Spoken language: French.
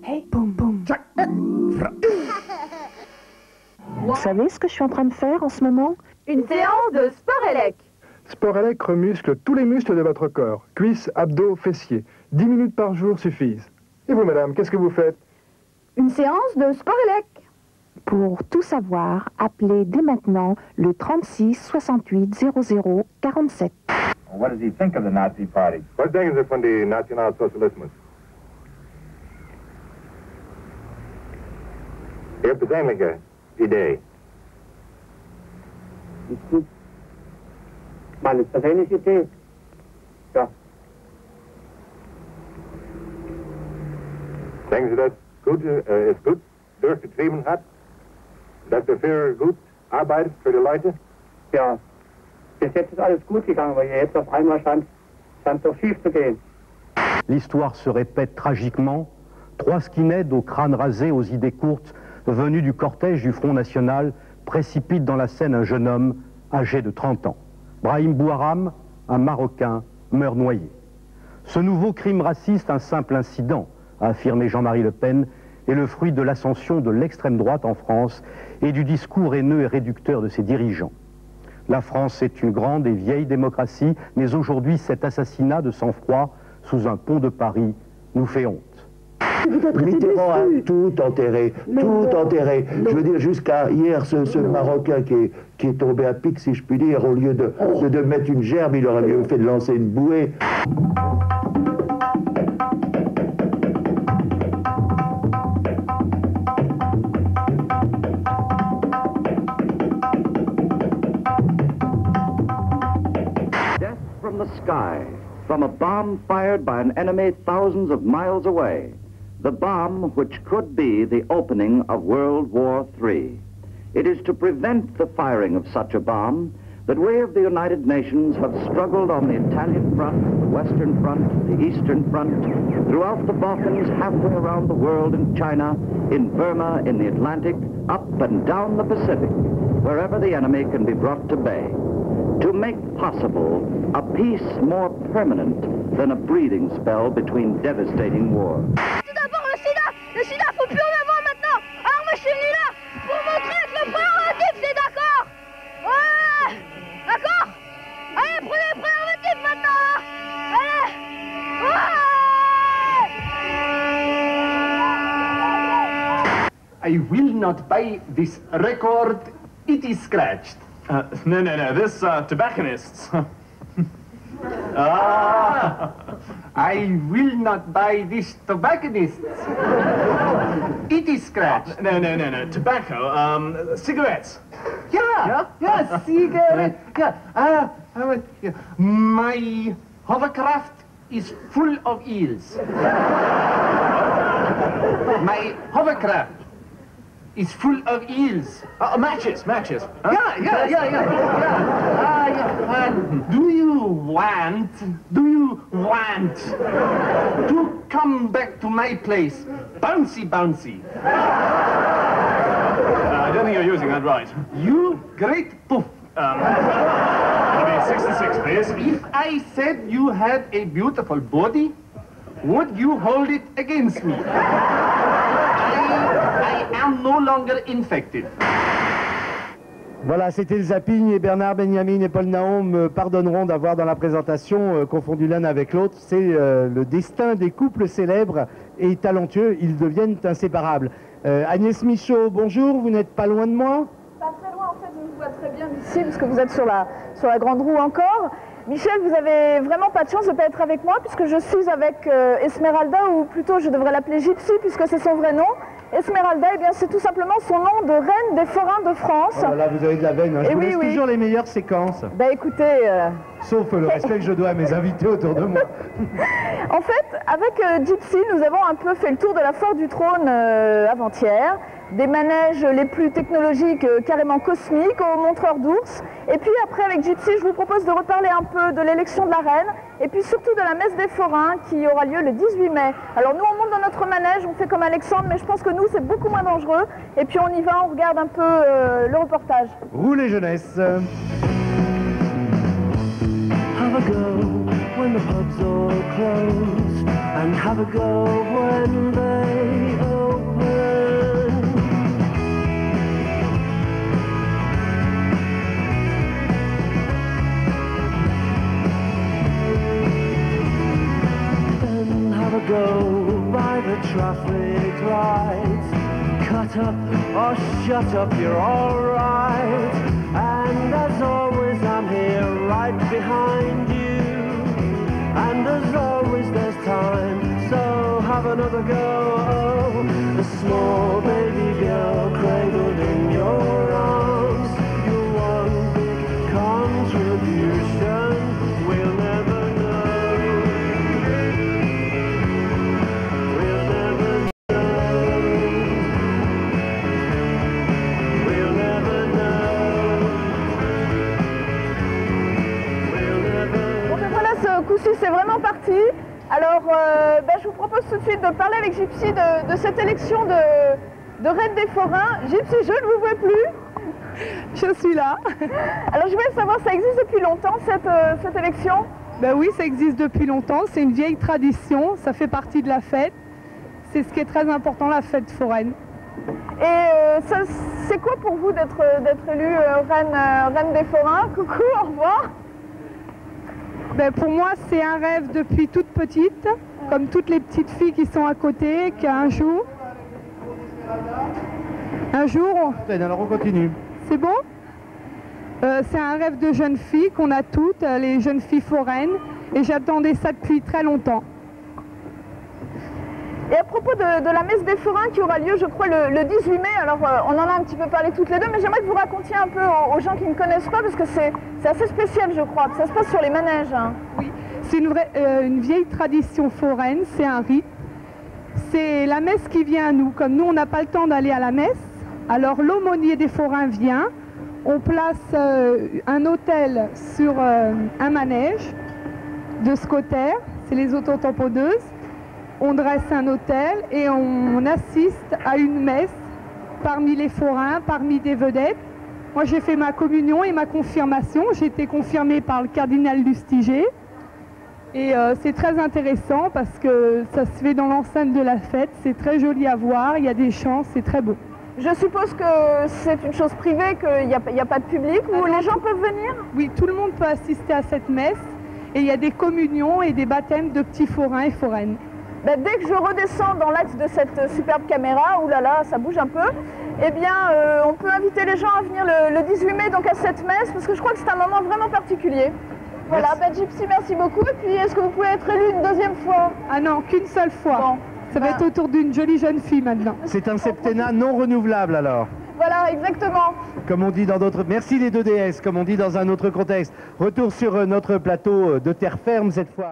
Hey, boum, boum. Vous savez ce que je suis en train de faire en ce moment? Une séance de Sporelec. Sporelec remuscle tous les muscles de votre corps. Cuisses, abdos, fessiers. 10 minutes par jour suffisent. Et vous, madame, qu'est-ce que vous faites? Une séance de Sporelec. Pour tout savoir, appelez dès maintenant le 36 68 00 47. What does he think of the Nazi Party? Was denken Sie von dem Nationalsozialismus? Ihre persönliche Idee? Meine persönliche Idee? Ja. Denken Sie, dass es gut durchgetrieben hat? Dass der Führer gut arbeitet für die Leute? Ja. Bis jetzt ist alles gut gegangen, aber jetzt auf einmal scheint so schief zu gehen. L'histoire se répète tragiquement. 3 skinheads au crâne rasé, aux idées courtes, venus du cortège du Front National, précipitent dans la Seine un jeune homme âgé de 30 ans. Brahim Bouharam, un Marocain, meurt noyé. Ce nouveau crime raciste, un simple incident, a affirmé Jean-Marie Le Pen, est le fruit de l'ascension de l'extrême droite en France et du discours haineux et réducteur de ses dirigeants. La France est une grande et vieille démocratie, mais aujourd'hui cet assassinat de sang-froid sous un pont de Paris nous fait honte. Mitterrand a tout enterré, tout enterré. Je veux dire, jusqu'à hier, ce Marocain qui est tombé à pic, si je puis dire, au lieu de mettre une gerbe, il aurait mieux fait de lancer une bouée. Death from the sky, from a bomb fired by an enemy thousands of miles away. The bomb which could be the opening of World War III. It is to prevent the firing of such a bomb that we of the United Nations have struggled on the Italian front, the Western front, the Eastern front, throughout the Balkans, halfway around the world, in China, in Burma, in the Atlantic, up and down the Pacific, wherever the enemy can be brought to bay, to make possible a peace more permanent than a breathing spell between devastating wars. Le sida, faut plus en avoir maintenant. Alors moi je suis venu là pour montrer que le préservatif c'est d'accord. Ouais, d'accord. Allez, prenez le préservatif maintenant. Allez. I will not buy this record. It is scratched. No, this tobacconists. I will not buy this tobacconists. It is scratched. No, tobacco, cigarettes. Yeah, cigarette. Yeah. My hovercraft is full of eels. My hovercraft is full of eels. Matches. Huh? Yeah. Do you want to come back to my place? Bouncy. I don't think you're using that right. You great poof. Maybe 66, please. If I said you had a beautiful body, would you hold it against me? I am no longer infected. Voilà, c'était le zapping et Bernard Benjamin et Paul Naum me pardonneront d'avoir dans la présentation confondu l'un avec l'autre. C'est le destin des couples célèbres et talentueux, ils deviennent inséparables. Agnès Michaud, bonjour, vous n'êtes pas loin de moi? Pas très loin, en fait, je vous vois très bien d'ici, parce que vous êtes sur la grande roue encore. Michel, vous avez vraiment pas de chance de ne pas être avec moi, puisque je suis avec Esmeralda, ou plutôt je devrais l'appeler Gypsy, puisque c'est son vrai nom. Esmeralda, eh bien, c'est tout simplement son nom de reine des forains de France. Oh là, vous avez de la veine, hein. Je vous laisse toujours les meilleures séquences. Bah écoutez... Sauf le respect que je dois à mes invités autour de moi. En fait, avec Gypsy, nous avons un peu fait le tour de la Foire du Trône avant-hier, des manèges les plus technologiques, carrément cosmiques, aux montreurs d'ours. Et puis après, avec Gypsy, je vous propose de reparler un peu de l'élection de la reine, et puis surtout de la messe des forains qui aura lieu le 18 mai. Alors nous, on monte dans notre manège, on fait comme Alexandre, mais je pense que nous, c'est beaucoup moins dangereux. Et puis on y va, on regarde un peu le reportage. Roulez jeunesse. Have a go when the pubs all close and have a go when they open. Then have a go by the traffic lights. Cut up or shut up, you're alright. And as always I'm here right behind you. And as always there's time, so have another go. Oh, the small baby girl cradled in your arms. Your one big contribution we'll never know. We'll never know. We'll never know. We'll never. Bon ben voilà, ce coup-ci c'est vraiment parti. Alors je vous propose tout de suite de parler avec Gypsy de cette élection de reine des forains. Gypsy, je ne vous vois plus. Je suis là. Alors je voulais savoir, ça existe depuis longtemps cette élection? Ben oui, ça existe depuis longtemps, c'est une vieille tradition, ça fait partie de la fête. C'est ce qui est très important, la fête foraine. Et c'est quoi pour vous d'être élue reine des forains? Coucou, au revoir. Ben pour moi, c'est un rêve depuis toute petite, comme toutes les petites filles qui sont à côté, qu'un jour... Alors on continue. C'est bon? C'est un rêve de jeune fille qu'on a toutes, les jeunes filles foraines, et j'attendais ça depuis très longtemps. Et à propos de la messe des forains qui aura lieu, je crois, le 18 mai, alors on en a un petit peu parlé toutes les deux, mais j'aimerais que vous racontiez un peu aux gens qui ne connaissent pas, parce que c'est assez spécial, je crois. Ça se passe sur les manèges. Hein. Oui, c'est une vieille tradition foraine, c'est un rite. C'est la messe qui vient à nous. Comme nous, on n'a pas le temps d'aller à la messe, alors l'aumônier des forains vient, on place un autel sur un manège de scotter, c'est les autotamponneuses. On dresse un autel et on assiste à une messe parmi les forains, parmi des vedettes. Moi, j'ai fait ma communion et ma confirmation. J'ai été confirmée par le cardinal Lustiger. Et c'est très intéressant parce que ça se fait dans l'enceinte de la fête. C'est très joli à voir, il y a des chants, c'est très beau. Je suppose que c'est une chose privée, qu'il n'y a pas de public, où les gens peuvent venir? Oui, tout le monde peut assister à cette messe. Et il y a des communions et des baptêmes de petits forains et foraines. Ben, dès que je redescends dans l'axe de cette superbe caméra, oulala, ça bouge un peu, eh bien, on peut inviter les gens à venir le 18 mai donc à cette messe, parce que je crois que c'est un moment vraiment particulier. Voilà, ben, Gypsy, merci beaucoup. Et puis, est-ce que vous pouvez être élue une deuxième fois? Ah non, qu'une seule fois. Bon, ça va être autour d'une jolie jeune fille maintenant. C'est un septennat non renouvelable alors. Voilà, exactement. Comme on dit dans d'autres... Merci les deux déesses, comme on dit dans un autre contexte. Retour sur notre plateau de terre ferme cette fois.